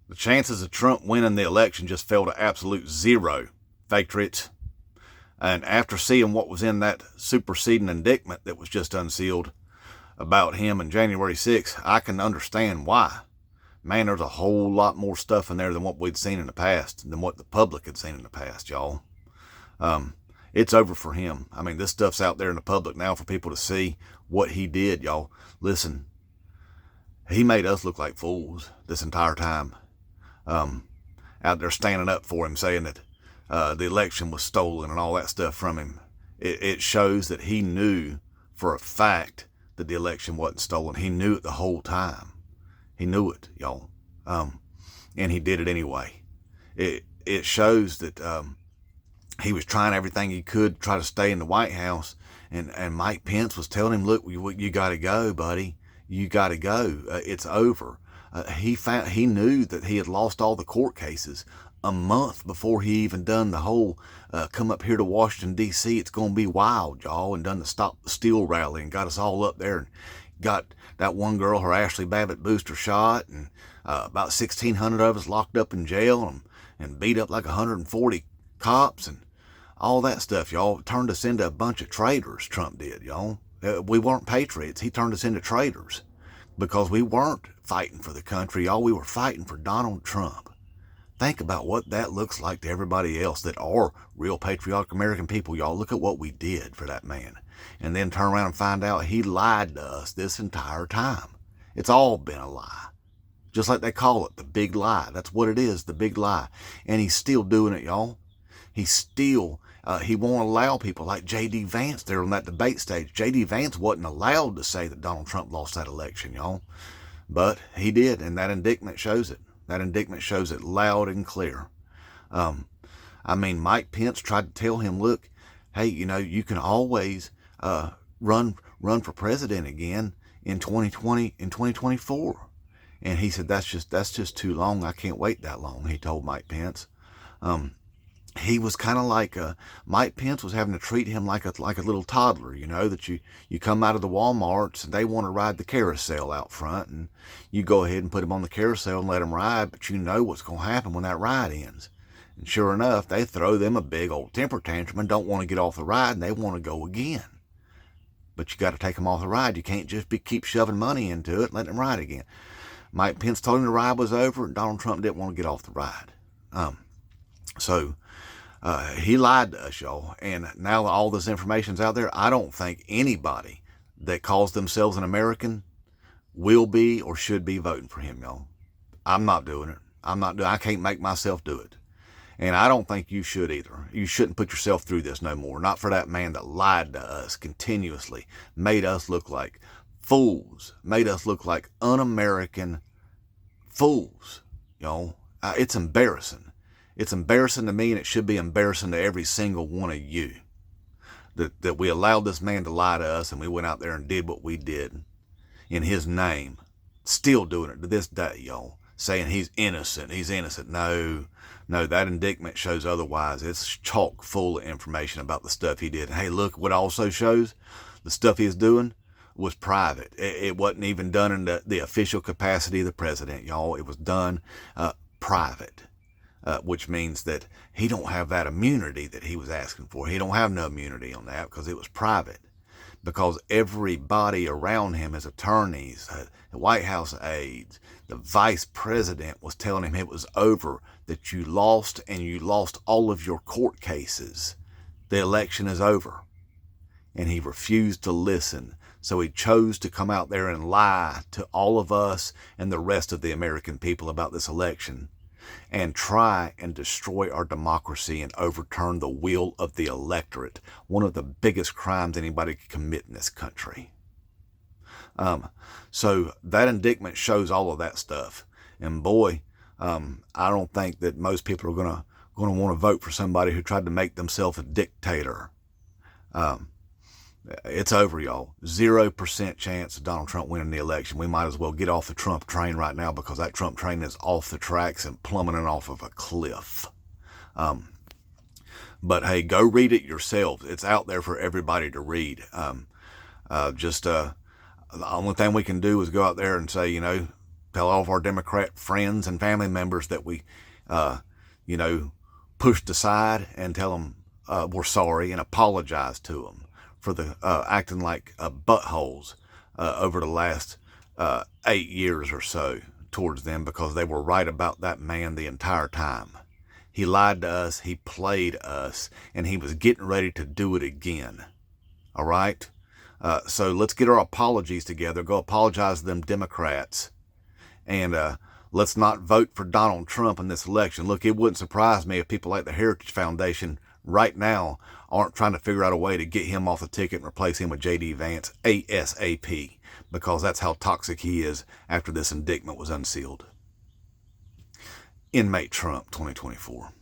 The chances of Trump winning the election just fell to absolute zero. Patriots. And after seeing what was in that superseding indictment that was just unsealed about him on January 6th, I can understand why. Man, there's a whole lot more stuff in there than what we'd seen in the past, than what the public had seen in the past, y'all. It's over for him. I mean, this stuff's out there in the public now for people to see what he did, y'all. Listen, he made us look like fools this entire time. Out there standing up for him, saying that the election was stolen and all that stuff from him. It shows that he knew for a fact that the election wasn't stolen. He knew it the whole time. He knew it, y'all. And he did it anyway. It shows that he was trying everything he could to try to stay in the White House. And Mike Pence was telling him, look, you got to go, buddy. You got to go. It's over. He knew that he had lost all the court cases a month before he even done the whole come up here to Washington, D.C. It's going to be wild, y'all, and done the Stop the Steal rally and got us all up there and got that one girl her Ashley Babbitt booster shot, and about 1,600 of us locked up in jail and beat up like 140 cops and all that stuff, y'all. Turned us into a bunch of traitors, Trump did, y'all. We weren't patriots. He turned us into traitors because we weren't fighting for the country, y'all. We were fighting for Donald Trump. Think about what that looks like to everybody else that are real patriotic American people, y'all. Look at what we did for that man. And then turn around and find out he lied to us this entire time. It's all been a lie. Just like they call it, the big lie. That's what it is, the big lie. And he's still doing it, y'all. He's still, he won't allow people like J.D. Vance there on that debate stage. J.D. Vance wasn't allowed to say that Donald Trump lost that election, y'all. But he did, and that indictment shows it. That indictment shows it loud and clear. I mean, Mike Pence tried to tell him, look, hey, you can always run for president again in 2020, in 2024. And he said, that's just too long. I can't wait that long, he told Mike Pence. He was kind of like, Mike Pence was having to treat him like a little toddler, that you come out of the Walmarts and they want to ride the carousel out front, and you go ahead and put them on the carousel and let them ride, but you know what's going to happen when that ride ends. And sure enough, they throw them a big old temper tantrum and don't want to get off the ride, and they want to go again. But you got to take them off the ride. You can't just keep shoving money into it and letting them ride again. Mike Pence told him the ride was over, and Donald Trump didn't want to get off the ride. So he lied to us, y'all. And now that all this information's out there, I don't think anybody that calls themselves an American will be or should be voting for him, y'all. I'm not doing it. I can't make myself do it. And I don't think you should either. You shouldn't put yourself through this no more. Not for that man that lied to us continuously, made us look like fools, made us look like un-American fools, y'all. It's embarrassing. It's embarrassing to me, and it should be embarrassing to every single one of you that we allowed this man to lie to us, and we went out there and did what we did in his name. Still doing it to this day, y'all, saying he's innocent. He's innocent. No, that indictment shows otherwise. It's chock full of information about the stuff he did. And hey, look, what also shows the stuff he's doing was private. It wasn't even done in the official capacity of the president, y'all. It was done private. Which means that he don't have that immunity that he was asking for. He don't have no immunity on that because it was private. Because everybody around him, his attorneys, the White House aides, the vice president was telling him it was over, that you lost, and you lost all of your court cases. The election is over. And he refused to listen. So he chose to come out there and lie to all of us and the rest of the American people about this election, and try and destroy our democracy and overturn the will of the electorate. One of the biggest crimes anybody could commit in this country. So that indictment shows all of that stuff. And boy, I don't think that most people are gonna want to vote for somebody who tried to make themselves a dictator. It's over, y'all. 0% chance of Donald Trump winning the election. We might as well get off the Trump train right now, because that Trump train is off the tracks and plummeting off of a cliff. But hey, go read it yourselves. It's out there for everybody to read. The only thing we can do is go out there and say, tell all of our Democrat friends and family members that we, pushed aside, and tell them we're sorry and apologize to them for the acting like buttholes over the last 8 years or so towards them, because they were right about that man the entire time. He lied to us, he played us, and he was getting ready to do it again. All right? So let's get our apologies together. Go apologize to them Democrats. And let's not vote for Donald Trump in this election. Look, it wouldn't surprise me if people like the Heritage Foundation right now aren't trying to figure out a way to get him off the ticket and replace him with J.D. Vance ASAP, because that's how toxic he is after this indictment was unsealed. Inmate Trump 2024.